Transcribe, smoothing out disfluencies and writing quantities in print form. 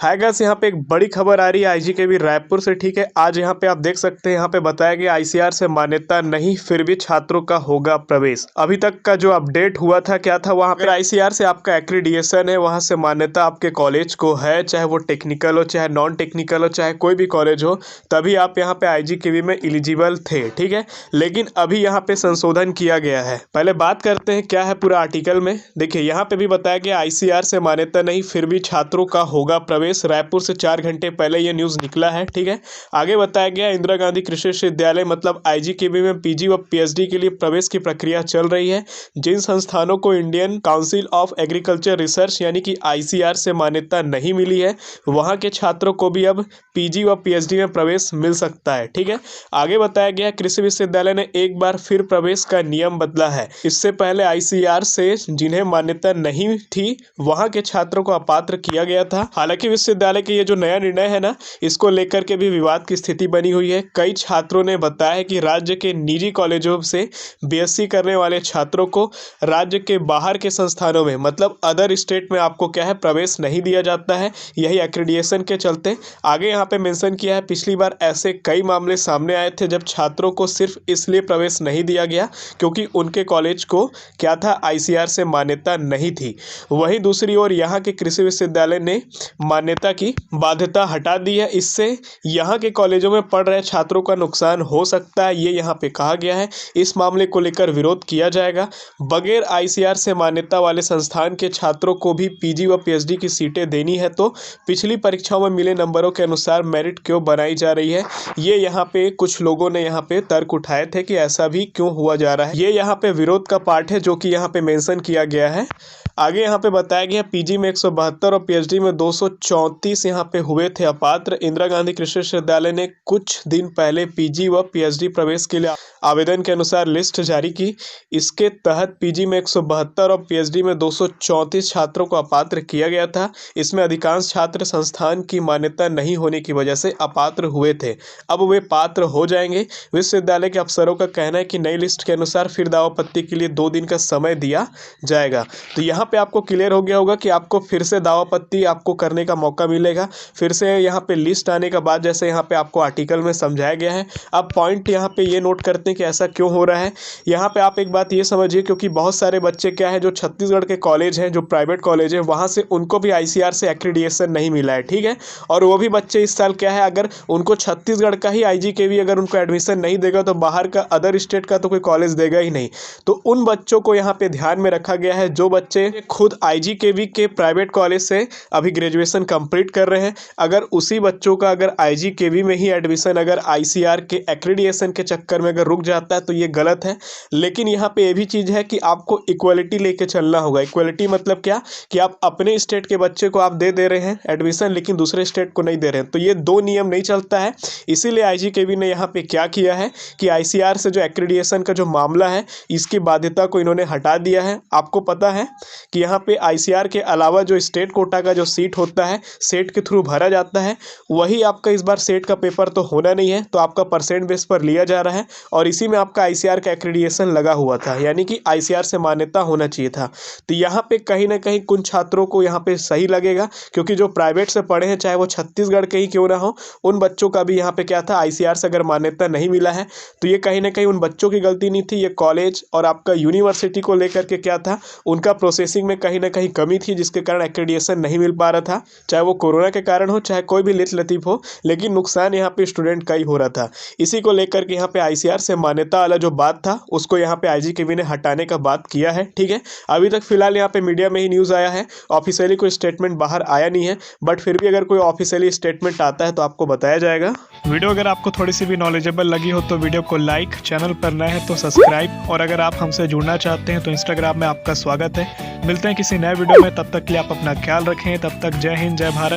Hi guys, यहाँ पे एक बड़ी खबर आ रही है आईजीकेवी रायपुर से। ठीक है, आज यहाँ पे आप देख सकते हैं, यहाँ पे बताया गया आईसीआर से मान्यता नहीं, फिर भी छात्रों का होगा प्रवेश। अभी तक का जो अपडेट हुआ था क्या था, वहाँ पे आईसीआर से आपका एक्रीडिएशन है, वहाँ से मान्यता आपके कॉलेज को है, चाहे वो टेक्निकल हो, चाहे नॉन टेक्निकल हो, चाहे कोई भी कॉलेज हो, तभी आप यहाँ पे आईजीकेवी में एलिजिबल थे। ठीक है, लेकिन अभी यहाँ पे संशोधन किया गया है। पहले बात करते हैं क्या है पूरा आर्टिकल में। देखिए, यहाँ पे भी बताया गया आईसीआर से मान्यता नहीं, फिर भी छात्रों का होगा प्रवेश। रायपुर से 4 घंटे पहले ये न्यूज़ निकला है। ठीक है, आगे बताया गया इंदिरा गांधी कृषि विश्वविद्यालय मतलब आईजीकेवी में पीजी व पीएचडी के लिए प्रवेश की प्रक्रिया चल रही है। जिन संस्थानों को Indian council of agriculture research यानी कि आईसीआर से मान्यता नहीं मिली है, वहां के छात्रों को भी अब पीजी व पीएचडी में प्रवेश मिल सकता है। ठीक है, आगे बताया गया कृषि विश्वविद्यालय ने एक बार फिर प्रवेश का नियम बदला है। इससे पहले आईसीआर से जिन्हें मान्यता नहीं थी, वहां के छात्रों को अपात्र किया गया था। हालांकि विश्वविद्यालय के ये जो नया निर्णय है ना, इसको लेकर के भी विवाद की स्थिति बनी हुई है। कई छात्रों ने बताया है कि राज्य के निजी कॉलेजों से बीएससी करने वाले छात्रों को राज्य के बाहर के संस्थानों में मतलब अदर स्टेट में आपको क्या है प्रवेश नहीं दिया जाता है, यही एक्रीडिएशन के चलते। आगे यहाँ पे मेंशन किया है पिछली बार ऐसे कई मामले सामने आए थे जब छात्रों को सिर्फ इसलिए प्रवेश नहीं दिया गया क्योंकि उनके कॉलेज को क्या था, आईसीआर से मान्यता नहीं थी। वहीं दूसरी ओर यहाँ के कृषि विश्वविद्यालय ने मान्यता की बाध्यता हटा दी है। इससे यहाँ के कॉलेजों में पढ़ रहे छात्रों का नुकसान हो सकता है, ये यहाँ पे कहा गया है। इस मामले को लेकर विरोध किया जाएगा। बगैर आईसीआर से मान्यता वाले संस्थान के छात्रों को भी पीजी व पीएचडी की सीटें देनी है, तो पिछली परीक्षाओं में मिले नंबरों के अनुसार मेरिट क्यों बनाई जा रही है, ये यहाँ पे कुछ लोगों ने यहाँ पे तर्क उठाए थे कि ऐसा भी क्यों हुआ जा रहा है। ये यहाँ पे विरोध का पार्ट है जो कि यहाँ पे मेंशन किया गया है। आगे यहाँ पे बताया गया पीजी में 172 और पीएचडी में 234 यहाँ पे हुए थे अपात्र। इंदिरा गांधी कृषि विश्वविद्यालय ने कुछ दिन पहले पीजी व पीएचडी प्रवेश के लिए आवेदन के अनुसार लिस्ट जारी की। इसके तहत पीजी में 172 और पीएचडी में 234 छात्रों को अपात्र किया गया था। इसमें अधिकांश छात्र संस्थान की मान्यता नहीं होने की वजह से अपात्र हुए थे, अब वे पात्र हो जाएंगे। विश्वविद्यालय के अफसरों का कहना है कि नई लिस्ट के अनुसार फिर दावापत्ती के लिए 2 दिन का समय दिया जाएगा। तो यहाँ पे आपको क्लियर हो गया होगा कि आपको फिर से दावापत्ती आपको करने का मौका मिलेगा, फिर से यहाँ पे लिस्ट आने के बाद, जैसे यहाँ पे आपको आर्टिकल में समझाया गया है। अब पॉइंट यहाँ पे ये नोट करते हैं कि ऐसा क्यों हो रहा है। यहाँ पे आप एक बात ये समझिए, क्योंकि बहुत सारे बच्चे क्या है जो छत्तीसगढ़ के कॉलेज हैं, जो प्राइवेट कॉलेज है, वहाँ से उनको भी आईसीआर से एक्रीडिएशन नहीं मिला है। ठीक है, और वो भी बच्चे इस साल क्या है, अगर उनको छत्तीसगढ़ का ही आईजीकेवी अगर उनको एडमिशन नहीं देगा तो बाहर का अदर स्टेट का तो कोई कॉलेज देगा ही नहीं। तो उन बच्चों को यहाँ पे ध्यान में रखा गया है जो बच्चे खुद आईजीकेवी के प्राइवेट कॉलेज से अभी ग्रेजुएशन कंप्लीट कर रहे हैं। अगर उसी बच्चों का अगर आईजीकेवी में ही एडमिशन अगर आईसीआर के एक्रीडिएशन के चक्कर में अगर रुक जाता है तो ये गलत है। लेकिन यहाँ पे ये भी चीज़ है कि आपको इक्वलिटी लेके चलना होगा। इक्वलिटी मतलब क्या, कि आप अपने स्टेट के बच्चे को आप दे रहे हैं एडमिशन, लेकिन दूसरे स्टेट को नहीं दे रहे हैं, तो ये 2 नियम नहीं चलता है। इसीलिए आईजीकेवी ने यहाँ पे क्या किया है कि आईसीआर से जो एक्रीडिएशन का जो मामला है, इसकी बाध्यता को इन्होंने हटा दिया है। आपको पता है कि यहाँ पे आईसीआर के अलावा जो स्टेट कोटा का जो सीट होता है, सेट के थ्रू भरा जाता है, वही आपका इस बार सेट का पेपर तो होना नहीं है, तो आपका परसेंट बेस पर लिया जा रहा है और इसी में आपका आईसीआर का एक्रीडिएशन लगा हुआ था, यानी कि आईसीआर से मान्यता होना चाहिए था। तो यहाँ पे कहीं ना कहीं कुछ छात्रों को यहाँ पे सही लगेगा, क्योंकि जो प्राइवेट से पढ़े हैं, चाहे वो छत्तीसगढ़ के ही क्यों ना हो, उन बच्चों का भी यहाँ पे क्या था, आईसीआर से अगर मान्यता नहीं मिला है तो ये कहीं ना कहीं उन बच्चों की गलती नहीं थी, ये कॉलेज और आपका यूनिवर्सिटी को लेकर के क्या था, उनका प्रोसेसिंग में कहीं ना कहीं कमी थी, जिसके कारण एक्रीडिएशन नहीं मिल पा रहा था, चाहे वो कोरोना के कारण हो, चाहे कोई भी लिट लतीफ हो, लेकिन नुकसान यहाँ पे स्टूडेंट का ही हो रहा था। इसी को लेकर के यहाँ पे आईसीआर से मान्यता वाला जो बात था, उसको यहाँ पे आईजीकेवी ने हटाने का बात किया है। ठीक है, अभी तक फिलहाल यहाँ पे मीडिया में ही न्यूज़ आया है, ऑफिशियली कोई स्टेटमेंट बाहर आया नहीं है, बट फिर भी अगर कोई ऑफिशियली स्टेटमेंट आता है तो आपको बताया जाएगा। वीडियो अगर आपको थोड़ी सी भी नॉलेजेबल लगी हो तो वीडियो को लाइक, चैनल पर नए हैं तो सब्सक्राइब, और अगर आप हमसे जुड़ना चाहते हैं तो इंस्टाग्राम में आपका स्वागत है। मिलते हैं किसी नए वीडियो में, तब तक के लिए आप अपना ख्याल रखें। तब तक जय हिंद, जय भारत।